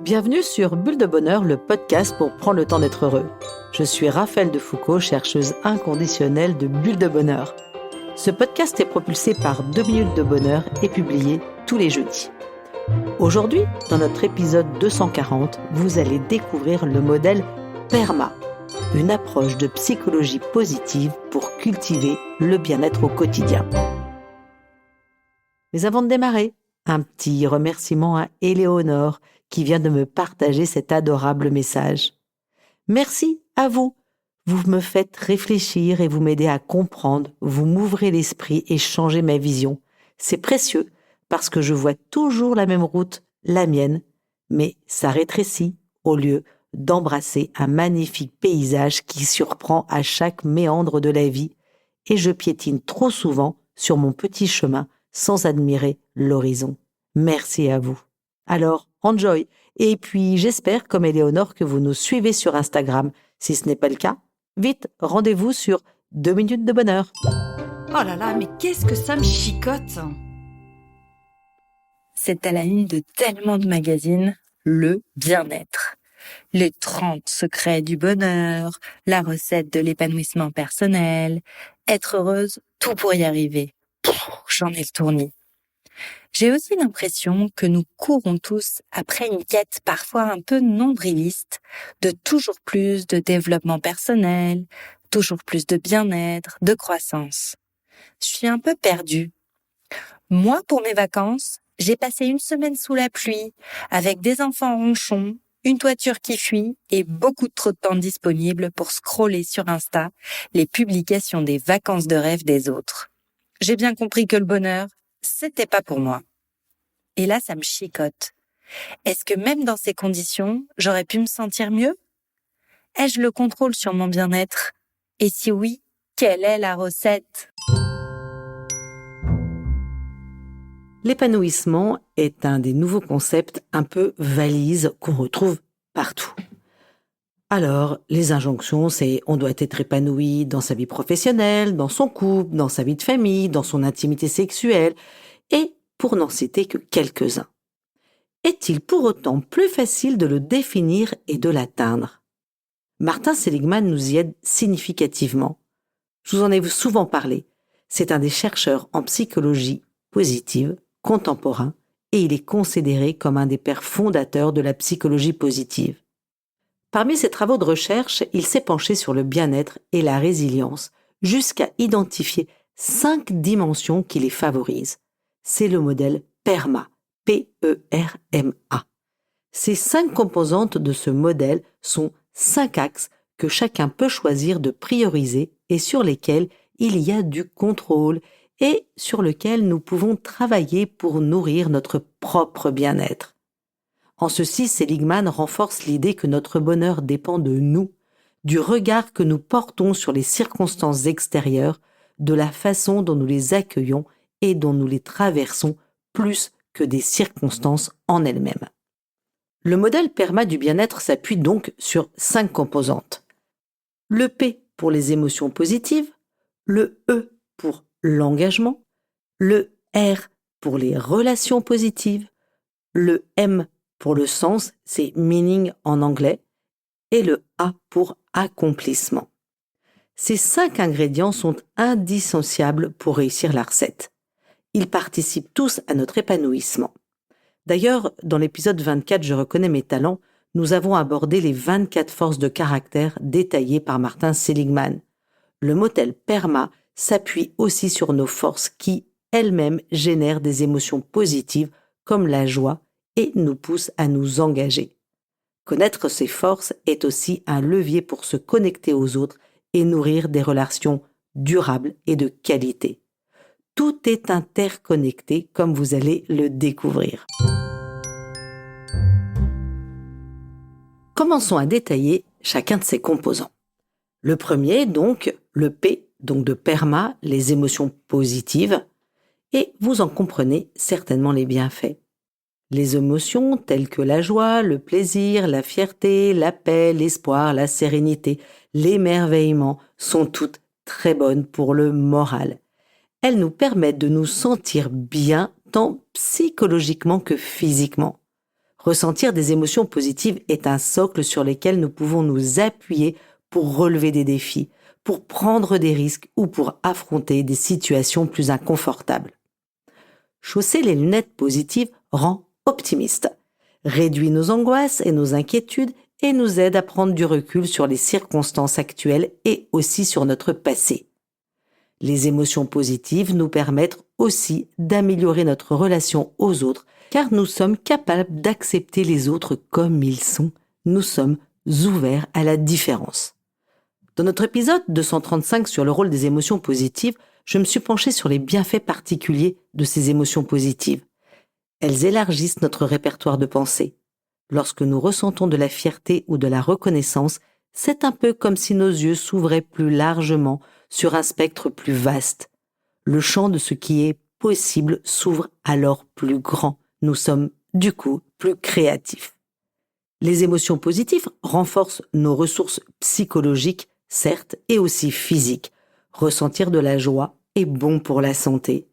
Bienvenue sur Bulle de Bonheur, le podcast pour prendre le temps d'être heureux. Je suis Raphaël de Foucault, chercheuse inconditionnelle de Bulle de Bonheur. Ce podcast est propulsé par 2 minutes de bonheur et publié tous les jeudis. Aujourd'hui, dans notre épisode 240, vous allez découvrir le modèle PERMA, une approche de psychologie positive pour cultiver le bien-être au quotidien. Mais avant de démarrer, un petit remerciement à Éléonore qui vient de me partager cet adorable message. Merci à vous. Vous me faites réfléchir et vous m'aidez à comprendre, vous m'ouvrez l'esprit et changez ma vision. C'est précieux parce que je vois toujours la même route, la mienne, mais ça rétrécit au lieu d'embrasser un magnifique paysage qui surprend à chaque méandre de la vie et je piétine trop souvent sur mon petit chemin sans admirer l'horizon. Merci à vous. Alors, enjoy. Et puis, j'espère, comme Éléonore, que vous nous suivez sur Instagram. Si ce n'est pas le cas, vite, rendez-vous sur 2 minutes de bonheur. Oh là là, mais qu'est-ce que ça me chicote! C'est à la une de tellement de magazines, le bien-être. Les 30 secrets du bonheur, la recette de l'épanouissement personnel, être heureuse, tout pour y arriver. J'en ai le tournis. J'ai aussi l'impression que nous courons tous après une quête parfois un peu nombriliste de toujours plus de développement personnel, toujours plus de bien-être, de croissance. Je suis un peu perdue. Moi, pour mes vacances, j'ai passé une semaine sous la pluie, avec des enfants ronchons, une toiture qui fuit et beaucoup trop de temps disponible pour scroller sur Insta les publications des vacances de rêve des autres. J'ai bien compris que le bonheur, c'était pas pour moi. Et là, ça me chicote. Est-ce que même dans ces conditions, j'aurais pu me sentir mieux? Ai-je le contrôle sur mon bien-être? Et si oui, quelle est la recette? L'épanouissement est un des nouveaux concepts un peu valises qu'on retrouve partout. Alors, les injonctions, c'est on doit être épanoui dans sa vie professionnelle, dans son couple, dans sa vie de famille, dans son intimité sexuelle, et pour n'en citer que quelques-uns. Est-il pour autant plus facile de le définir et de l'atteindre? Martin Seligman nous y aide significativement. Je vous en ai souvent parlé. C'est un des chercheurs en psychologie positive contemporain et il est considéré comme un des pères fondateurs de la psychologie positive. Parmi ses travaux de recherche, il s'est penché sur le bien-être et la résilience jusqu'à identifier 5 dimensions qui les favorisent. C'est le modèle PERMA, P-E-R-M-A. Ces 5 composantes de ce modèle sont 5 axes que chacun peut choisir de prioriser et sur lesquels il y a du contrôle et sur lesquels nous pouvons travailler pour nourrir notre propre bien-être. En ceci, Seligman renforce l'idée que notre bonheur dépend de nous, du regard que nous portons sur les circonstances extérieures, de la façon dont nous les accueillons et dont nous les traversons plus que des circonstances en elles-mêmes. Le modèle PERMA du bien-être s'appuie donc sur 5 composantes. Le P pour les émotions positives, le E pour l'engagement, le R pour les relations positives, le M pour le sens, c'est meaning en anglais, et le A pour accomplissement. Ces 5 ingrédients sont indissociables pour réussir la recette. Ils participent tous à notre épanouissement. D'ailleurs, dans l'épisode 24 « Je reconnais mes talents », nous avons abordé les 24 forces de caractère détaillées par Martin Seligman. Le modèle PERMA s'appuie aussi sur nos forces qui, elles-mêmes, génèrent des émotions positives comme la joie et nous poussent à nous engager. Connaître ces forces est aussi un levier pour se connecter aux autres et nourrir des relations durables et de qualité. Tout est interconnecté comme vous allez le découvrir. Commençons à détailler chacun de ces composants. Le premier, donc, le P, donc de PERMA, les émotions positives, et vous en comprenez certainement les bienfaits. Les émotions telles que la joie, le plaisir, la fierté, la paix, l'espoir, la sérénité, l'émerveillement sont toutes très bonnes pour le moral. Elles nous permettent de nous sentir bien tant psychologiquement que physiquement. Ressentir des émotions positives est un socle sur lequel nous pouvons nous appuyer pour relever des défis, pour prendre des risques ou pour affronter des situations plus inconfortables. Chausser les lunettes positives rend optimiste, réduit nos angoisses et nos inquiétudes et nous aide à prendre du recul sur les circonstances actuelles et aussi sur notre passé. Les émotions positives nous permettent aussi d'améliorer notre relation aux autres car nous sommes capables d'accepter les autres comme ils sont. Nous sommes ouverts à la différence. Dans notre épisode 235 sur le rôle des émotions positives, je me suis penchée sur les bienfaits particuliers de ces émotions positives. Elles élargissent notre répertoire de pensée. Lorsque nous ressentons de la fierté ou de la reconnaissance, c'est un peu comme si nos yeux s'ouvraient plus largement sur un spectre plus vaste. Le champ de ce qui est possible s'ouvre alors plus grand. Nous sommes, du coup, plus créatifs. Les émotions positives renforcent nos ressources psychologiques, certes, et aussi physiques. Ressentir de la joie est bon pour la santé.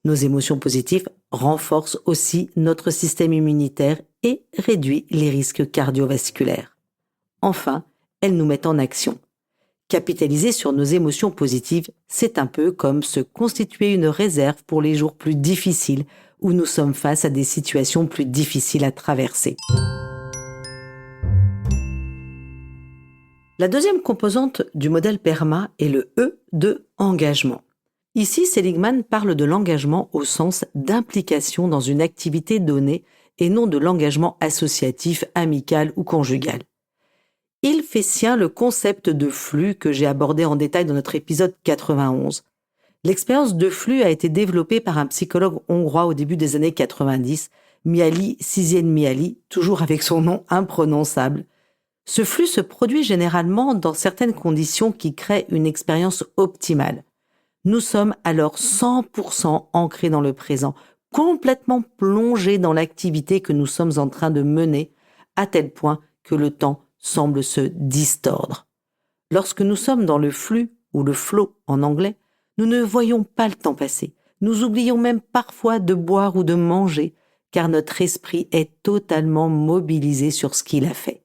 Nos émotions positives renforcent aussi notre système immunitaire et réduisent les risques cardiovasculaires. Enfin, elles nous mettent en action. Capitaliser sur nos émotions positives, c'est un peu comme se constituer une réserve pour les jours plus difficiles où nous sommes face à des situations plus difficiles à traverser. La deuxième composante du modèle PERMA est le E de engagement. Ici, Seligman parle de l'engagement au sens d'implication dans une activité donnée et non de l'engagement associatif, amical ou conjugal. Il fait sien le concept de flux que j'ai abordé en détail dans notre épisode 91. L'expérience de flux a été développée par un psychologue hongrois au début des années 90, Mihaly Csikszentmihalyi, toujours avec son nom imprononçable. Ce flux se produit généralement dans certaines conditions qui créent une expérience optimale. Nous sommes alors 100% ancrés dans le présent, complètement plongés dans l'activité que nous sommes en train de mener, à tel point que le temps semble se distordre. Lorsque nous sommes dans le flux, ou le flow en anglais, nous ne voyons pas le temps passer. Nous oublions même parfois de boire ou de manger, car notre esprit est totalement mobilisé sur ce qu'il a fait.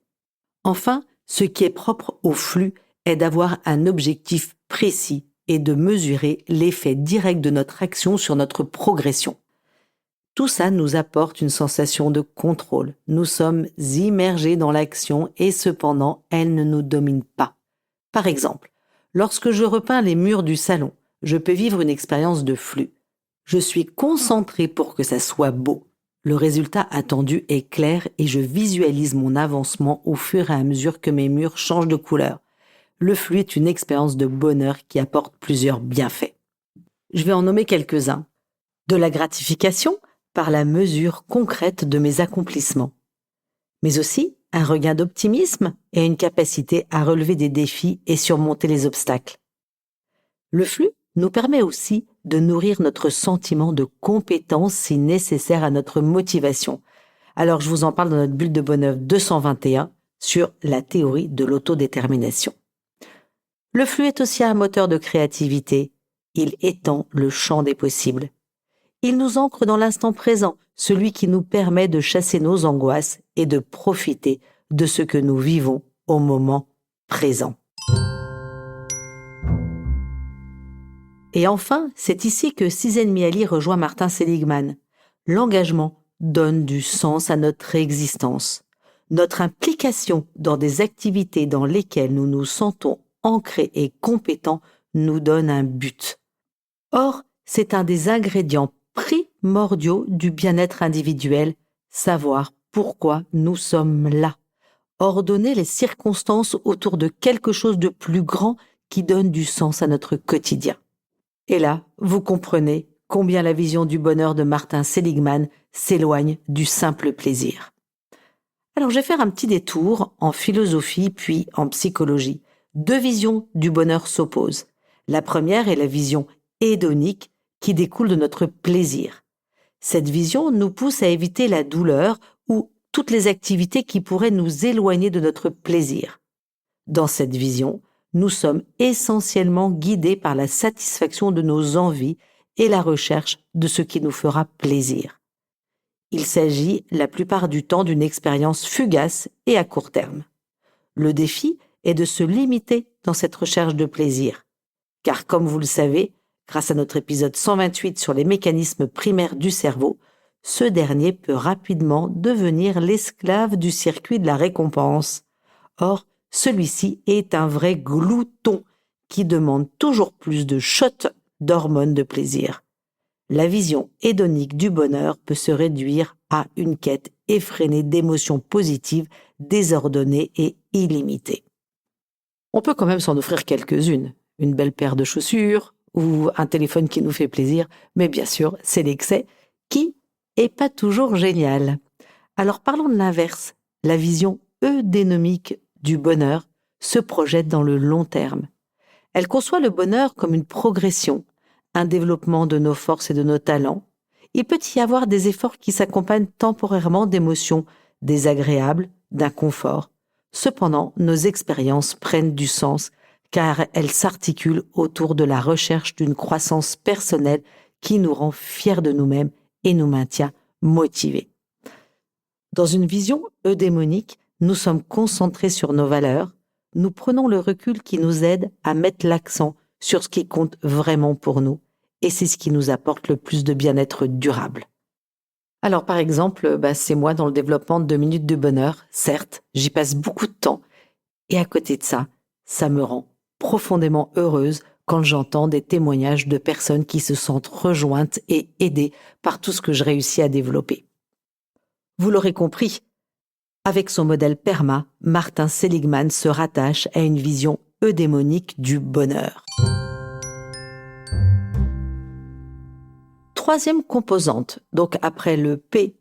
Enfin, ce qui est propre au flux est d'avoir un objectif précis et de mesurer l'effet direct de notre action sur notre progression. Tout ça nous apporte une sensation de contrôle. Nous sommes immergés dans l'action et cependant, elle ne nous domine pas. Par exemple, lorsque je repeins les murs du salon, je peux vivre une expérience de flux. Je suis concentré pour que ça soit beau. Le résultat attendu est clair et je visualise mon avancement au fur et à mesure que mes murs changent de couleur. Le flux est une expérience de bonheur qui apporte plusieurs bienfaits. Je vais en nommer quelques-uns. De la gratification par la mesure concrète de mes accomplissements. Mais aussi un regain d'optimisme et une capacité à relever des défis et surmonter les obstacles. Le flux nous permet aussi de nourrir notre sentiment de compétence si nécessaire à notre motivation. Alors je vous en parle dans notre bulle de bonheur 221 sur la théorie de l'autodétermination. Le flux est aussi un moteur de créativité. Il étend le champ des possibles. Il nous ancre dans l'instant présent, celui qui nous permet de chasser nos angoisses et de profiter de ce que nous vivons au moment présent. Et enfin, c'est ici que Csikszentmihalyi rejoint Martin Seligman. L'engagement donne du sens à notre existence. Notre implication dans des activités dans lesquelles nous nous sentons ancrés et compétents nous donne un but. Or, c'est un des ingrédients primordiaux du bien-être individuel, savoir pourquoi nous sommes là. Ordonner les circonstances autour de quelque chose de plus grand qui donne du sens à notre quotidien. Et là, vous comprenez combien la vision du bonheur de Martin Seligman s'éloigne du simple plaisir. Alors, je vais faire un petit détour en philosophie puis en psychologie. Deux visions du bonheur s'opposent. La première est la vision hédonique qui découle de notre plaisir. Cette vision nous pousse à éviter la douleur ou toutes les activités qui pourraient nous éloigner de notre plaisir. Dans cette vision, nous sommes essentiellement guidés par la satisfaction de nos envies et la recherche de ce qui nous fera plaisir. Il s'agit la plupart du temps d'une expérience fugace et à court terme. Le défi est de se limiter dans cette recherche de plaisir. Car comme vous le savez, grâce à notre épisode 128 sur les mécanismes primaires du cerveau, ce dernier peut rapidement devenir l'esclave du circuit de la récompense. Or, celui-ci est un vrai glouton qui demande toujours plus de shots d'hormones de plaisir. La vision hédonique du bonheur peut se réduire à une quête effrénée d'émotions positives, désordonnées et illimitées. On peut quand même s'en offrir quelques-unes, une belle paire de chaussures ou un téléphone qui nous fait plaisir, mais bien sûr, c'est l'excès qui est pas toujours génial. Alors parlons de l'inverse. La vision eudénomique du bonheur se projette dans le long terme. Elle conçoit le bonheur comme une progression, un développement de nos forces et de nos talents. Il peut y avoir des efforts qui s'accompagnent temporairement d'émotions désagréables, d'inconfort. Cependant, nos expériences prennent du sens car elles s'articulent autour de la recherche d'une croissance personnelle qui nous rend fiers de nous-mêmes et nous maintient motivés. Dans une vision eudémonique, nous sommes concentrés sur nos valeurs, nous prenons le recul qui nous aide à mettre l'accent sur ce qui compte vraiment pour nous, et c'est ce qui nous apporte le plus de bien-être durable. Alors par exemple, c'est moi dans le développement de 2 minutes de bonheur, certes, j'y passe beaucoup de temps, et à côté de ça, ça me rend profondément heureuse quand j'entends des témoignages de personnes qui se sentent rejointes et aidées par tout ce que je réussis à développer. Vous l'aurez compris, avec son modèle PERMA, Martin Seligman se rattache à une vision eudémonique du bonheur. Troisième composante, donc après le P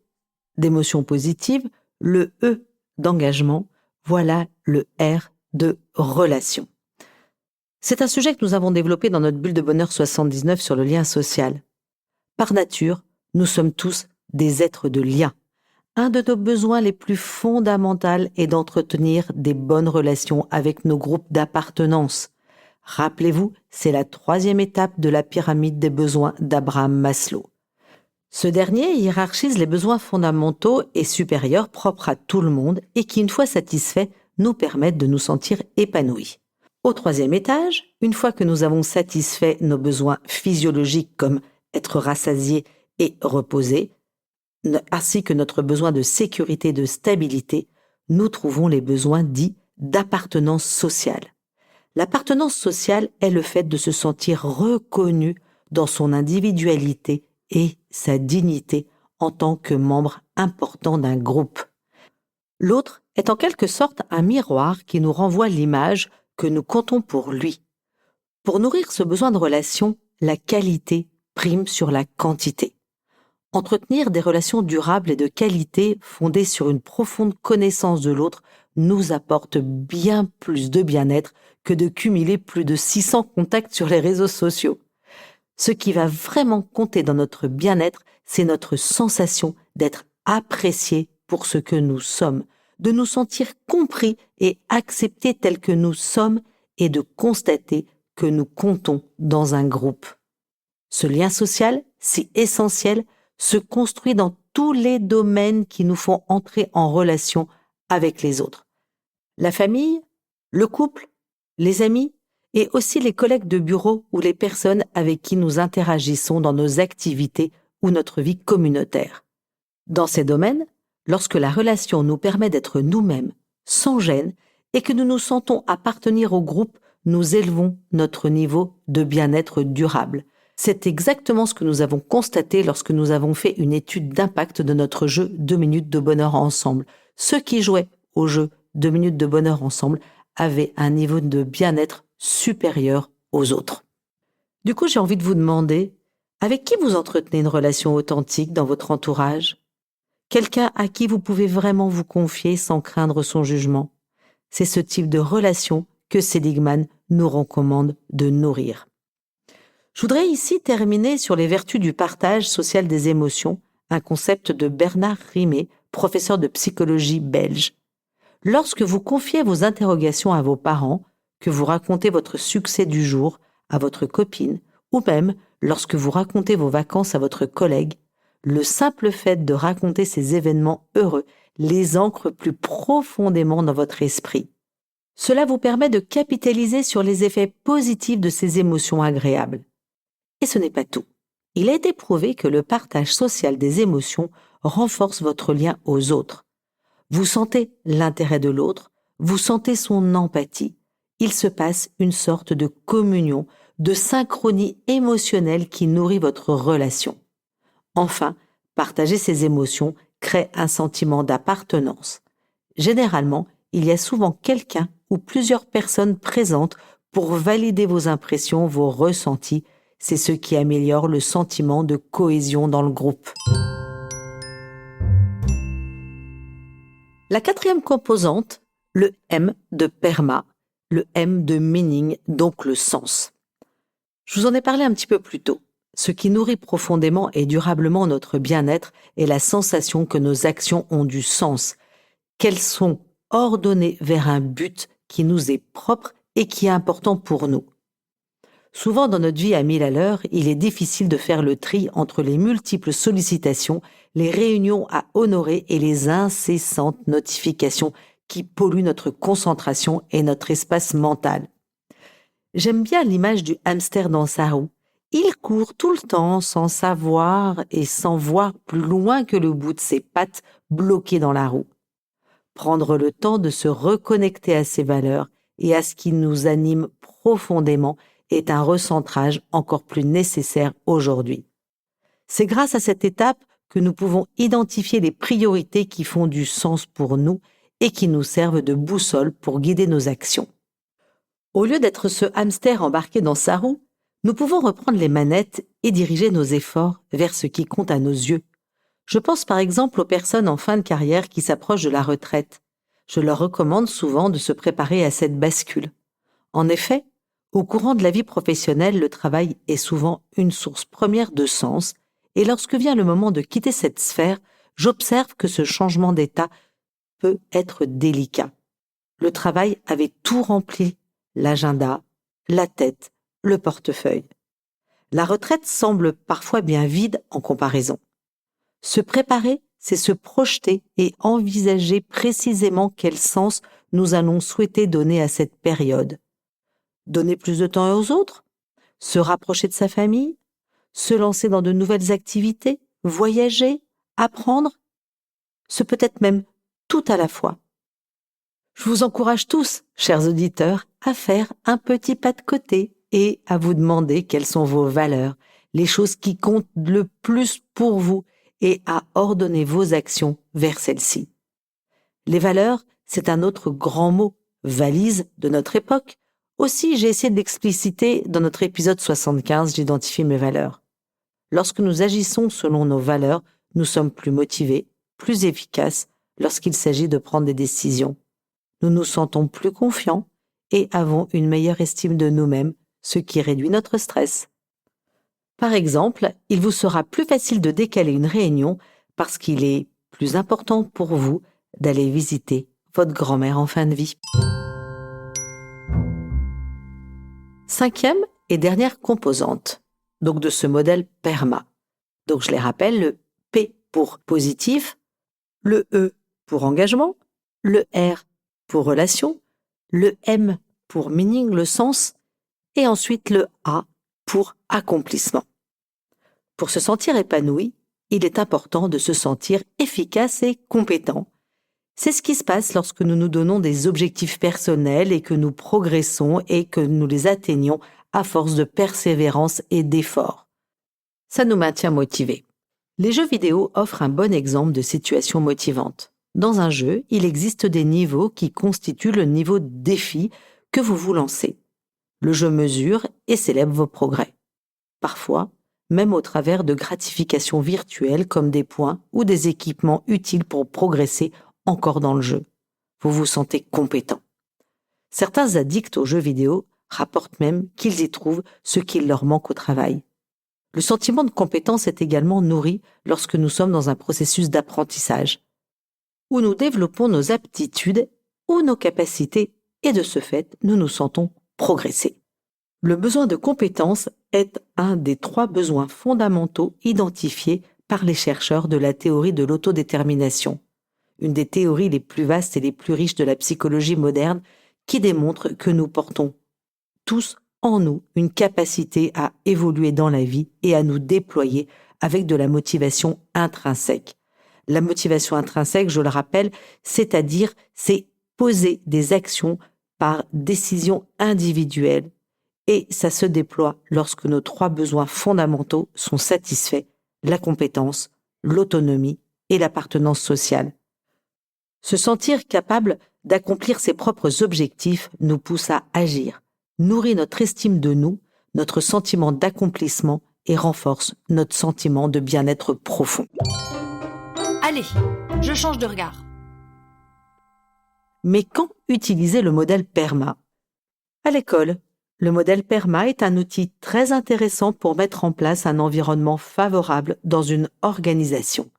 d'émotion positive, le E d'engagement, voilà le R de relation. C'est un sujet que nous avons développé dans notre bulle de bonheur 79 sur le lien social. Par nature, nous sommes tous des êtres de lien. Un de nos besoins les plus fondamentaux est d'entretenir des bonnes relations avec nos groupes d'appartenance. Rappelez-vous, c'est la 3e étape de la pyramide des besoins d'Abraham Maslow. Ce dernier hiérarchise les besoins fondamentaux et supérieurs propres à tout le monde et qui, une fois satisfaits, nous permettent de nous sentir épanouis. Au 3e étage, une fois que nous avons satisfait nos besoins physiologiques comme être rassasiés et reposés, ainsi que notre besoin de sécurité et de stabilité, nous trouvons les besoins dits d'appartenance sociale. L'appartenance sociale est le fait de se sentir reconnu dans son individualité et sa dignité en tant que membre important d'un groupe. L'autre est en quelque sorte un miroir qui nous renvoie l'image que nous comptons pour lui. Pour nourrir ce besoin de relation, la qualité prime sur la quantité. Entretenir des relations durables et de qualité fondées sur une profonde connaissance de l'autre nous apporte bien plus de bien-être que de cumuler plus de 600 contacts sur les réseaux sociaux. Ce qui va vraiment compter dans notre bien-être, c'est notre sensation d'être apprécié pour ce que nous sommes, de nous sentir compris et acceptés tels que nous sommes et de constater que nous comptons dans un groupe. Ce lien social, si essentiel, se construit dans tous les domaines qui nous font entrer en relation avec les autres. La famille, le couple, les amis et aussi les collègues de bureau ou les personnes avec qui nous interagissons dans nos activités ou notre vie communautaire. Dans ces domaines, lorsque la relation nous permet d'être nous-mêmes, sans gêne, et que nous nous sentons appartenir au groupe, nous élevons notre niveau de bien-être durable. C'est exactement ce que nous avons constaté lorsque nous avons fait une étude d'impact de notre jeu 2 minutes de bonheur ensemble. Ceux qui jouaient au jeu 2 minutes de bonheur ensemble avaient un niveau de bien-être supérieur aux autres. Du coup, j'ai envie de vous demander, avec qui vous entretenez une relation authentique dans votre entourage ? Quelqu'un à qui vous pouvez vraiment vous confier sans craindre son jugement. C'est ce type de relation que Seligman nous recommande de nourrir. Je voudrais ici terminer sur les vertus du partage social des émotions, un concept de Bernard Rimet, professeur de psychologie belge. Lorsque vous confiez vos interrogations à vos parents, que vous racontez votre succès du jour à votre copine, ou même lorsque vous racontez vos vacances à votre collègue, le simple fait de raconter ces événements heureux les ancre plus profondément dans votre esprit. Cela vous permet de capitaliser sur les effets positifs de ces émotions agréables. Et ce n'est pas tout. Il a été prouvé que le partage social des émotions renforce votre lien aux autres. Vous sentez l'intérêt de l'autre, vous sentez son empathie. Il se passe une sorte de communion, de synchronie émotionnelle qui nourrit votre relation. Enfin, partager ces émotions crée un sentiment d'appartenance. Généralement, il y a souvent quelqu'un ou plusieurs personnes présentes pour valider vos impressions, vos ressentis. C'est ce qui améliore le sentiment de cohésion dans le groupe. La quatrième composante, le M de PERMA, le M de meaning, donc le sens. Je vous en ai parlé un petit peu plus tôt. Ce qui nourrit profondément et durablement notre bien-être est la sensation que nos actions ont du sens, qu'elles sont ordonnées vers un but qui nous est propre et qui est important pour nous. Souvent dans notre vie à 1000 à l'heure, il est difficile de faire le tri entre les multiples sollicitations, les réunions à honorer et les incessantes notifications qui polluent notre concentration et notre espace mental. J'aime bien l'image du hamster dans sa roue. Il court tout le temps sans savoir et sans voir plus loin que le bout de ses pattes bloquées dans la roue. Prendre le temps de se reconnecter à ses valeurs et à ce qui nous anime profondément est un recentrage encore plus nécessaire aujourd'hui. C'est grâce à cette étape que nous pouvons identifier les priorités qui font du sens pour nous et qui nous servent de boussole pour guider nos actions. Au lieu d'être ce hamster embarqué dans sa roue, nous pouvons reprendre les manettes et diriger nos efforts vers ce qui compte à nos yeux. Je pense par exemple aux personnes en fin de carrière qui s'approchent de la retraite. Je leur recommande souvent de se préparer à cette bascule. En effet, au courant de la vie professionnelle, le travail est souvent une source première de sens, et lorsque vient le moment de quitter cette sphère, j'observe que ce changement d'état peut être délicat. Le travail avait tout rempli, l'agenda, la tête, le portefeuille. La retraite semble parfois bien vide en comparaison. Se préparer, c'est se projeter et envisager précisément quel sens nous allons souhaiter donner à cette période. Donner plus de temps aux autres, se rapprocher de sa famille, se lancer dans de nouvelles activités, voyager, apprendre, ce peut être même tout à la fois. Je vous encourage tous, chers auditeurs, à faire un petit pas de côté et à vous demander quelles sont vos valeurs, les choses qui comptent le plus pour vous et à ordonner vos actions vers celles-ci. Les valeurs, c'est un autre grand mot, valise de notre époque. Aussi, j'ai essayé de l'expliciter dans notre épisode 75, J'identifie mes valeurs. Lorsque nous agissons selon nos valeurs, nous sommes plus motivés, plus efficaces lorsqu'il s'agit de prendre des décisions. Nous nous sentons plus confiants et avons une meilleure estime de nous-mêmes, ce qui réduit notre stress. Par exemple, il vous sera plus facile de décaler une réunion parce qu'il est plus important pour vous d'aller visiter votre grand-mère en fin de vie. Cinquième et dernière composante, donc de ce modèle PERMA. Donc je les rappelle, le P pour positif, le E pour engagement, le R pour relation, le M pour meaning, le sens, et ensuite le A pour accomplissement. Pour se sentir épanoui, il est important de se sentir efficace et compétent. C'est ce qui se passe lorsque nous nous donnons des objectifs personnels et que nous progressons et que nous les atteignons à force de persévérance et d'effort. Ça nous maintient motivés. Les jeux vidéo offrent un bon exemple de situation motivante. Dans un jeu, il existe des niveaux qui constituent le niveau de défi que vous vous lancez. Le jeu mesure et célèbre vos progrès. Parfois, même au travers de gratifications virtuelles comme des points ou des équipements utiles pour progresser encore dans le jeu. Vous vous sentez compétent. Certains addicts aux jeux vidéo rapportent même qu'ils y trouvent ce qu'il leur manque au travail. Le sentiment de compétence est également nourri lorsque nous sommes dans un processus d'apprentissage, où nous développons nos aptitudes ou nos capacités et de ce fait, nous nous sentons progresser. Le besoin de compétence est un des 3 besoins fondamentaux identifiés par les chercheurs de la théorie de l'autodétermination, une des théories les plus vastes et les plus riches de la psychologie moderne, qui démontre que nous portons tous en nous une capacité à évoluer dans la vie et à nous déployer avec de la motivation intrinsèque. La motivation intrinsèque, je le rappelle, c'est poser des actions par décision individuelle et ça se déploie lorsque nos 3 besoins fondamentaux sont satisfaits, la compétence, l'autonomie et l'appartenance sociale. Se sentir capable d'accomplir ses propres objectifs nous pousse à agir, nourrit notre estime de nous, notre sentiment d'accomplissement et renforce notre sentiment de bien-être profond. Allez, je change de regard. Mais quand utiliser le modèle PERMA ? À l'école, le modèle PERMA est un outil très intéressant pour mettre en place un environnement favorable dans une organisation.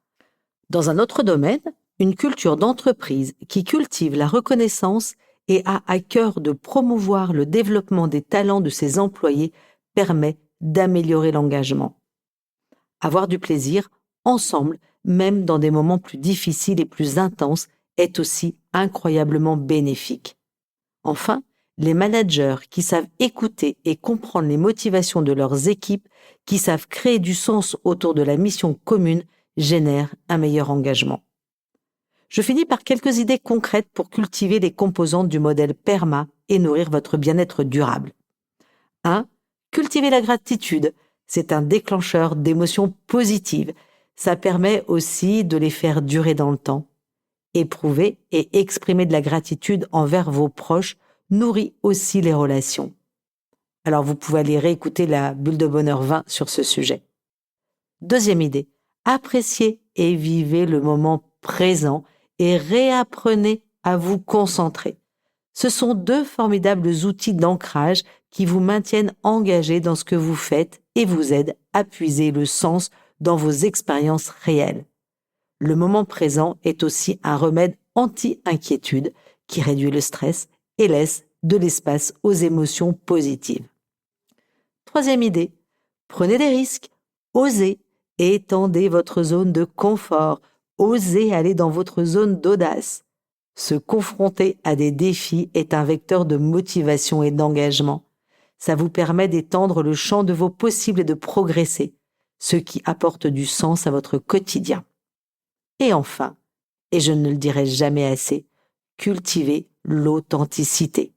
Dans un autre domaine, une culture d'entreprise qui cultive la reconnaissance et a à cœur de promouvoir le développement des talents de ses employés permet d'améliorer l'engagement. Avoir du plaisir, ensemble, même dans des moments plus difficiles et plus intenses, est aussi incroyablement bénéfique. Enfin, les managers qui savent écouter et comprendre les motivations de leurs équipes, qui savent créer du sens autour de la mission commune, génèrent un meilleur engagement. Je finis par quelques idées concrètes pour cultiver les composantes du modèle PERMA et nourrir votre bien-être durable. 1. Cultiver la gratitude. C'est un déclencheur d'émotions positives. Ça permet aussi de les faire durer dans le temps. Éprouver et exprimer de la gratitude envers vos proches nourrit aussi les relations. Alors vous pouvez aller réécouter la Bulle de Bonheur 20 sur ce sujet. 2e idée, appréciez et vivez le moment présent et réapprenez à vous concentrer. Ce sont 2 formidables outils d'ancrage qui vous maintiennent engagés dans ce que vous faites et vous aident à puiser le sens dans vos expériences réelles. Le moment présent est aussi un remède anti-inquiétude qui réduit le stress et laisse de l'espace aux émotions positives. 3e idée, prenez des risques, osez, étendez votre zone de confort, osez aller dans votre zone d'audace. Se confronter à des défis est un vecteur de motivation et d'engagement. Ça vous permet d'étendre le champ de vos possibles et de progresser, ce qui apporte du sens à votre quotidien. Et enfin, et je ne le dirai jamais assez, cultivez l'authenticité.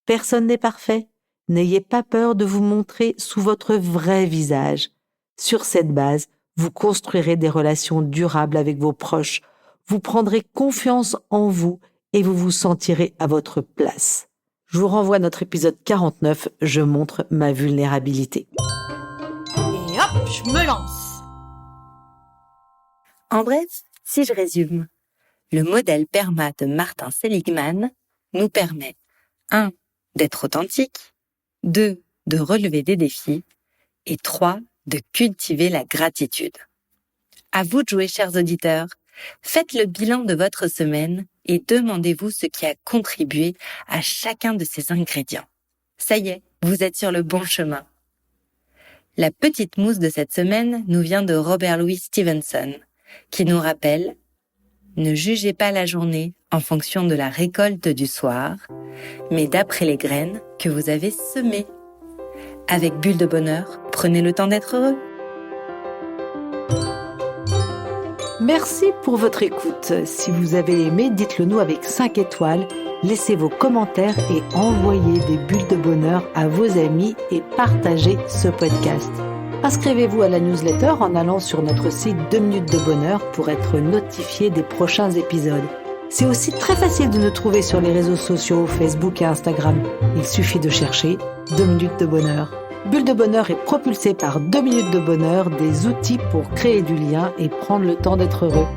Personne n'est parfait. N'ayez pas peur de vous montrer sous votre vrai visage. Sur cette base, vous construirez des relations durables avec vos proches. Vous prendrez confiance en vous et vous vous sentirez à votre place. Je vous renvoie à notre épisode 49, je montre ma vulnérabilité. Et hop, je me lance. En bref, si je résume, le modèle PERMA de Martin Seligman nous permet 1. D'être authentique, 2. De relever des défis et 3. De cultiver la gratitude. À vous de jouer, chers auditeurs. Faites le bilan de votre semaine et demandez-vous ce qui a contribué à chacun de ces ingrédients. Ça y est, vous êtes sur le bon chemin. La petite mousse de cette semaine nous vient de Robert Louis Stevenson, qui nous rappelle « Ne jugez pas la journée en fonction de la récolte du soir, mais d'après les graines que vous avez semées. » Avec Bulle de Bonheur, prenez le temps d'être heureux. Merci pour votre écoute. Si vous avez aimé, dites-le nous avec 5 étoiles. Laissez vos commentaires et envoyez des bulles de bonheur à vos amis et partagez ce podcast. Inscrivez-vous à la newsletter en allant sur notre site 2 minutes de bonheur pour être notifié des prochains épisodes. C'est aussi très facile de nous trouver sur les réseaux sociaux, Facebook et Instagram. Il suffit de chercher 2 minutes de bonheur. Bulle de Bonheur est propulsée par 2 minutes de bonheur, des outils pour créer du lien et prendre le temps d'être heureux.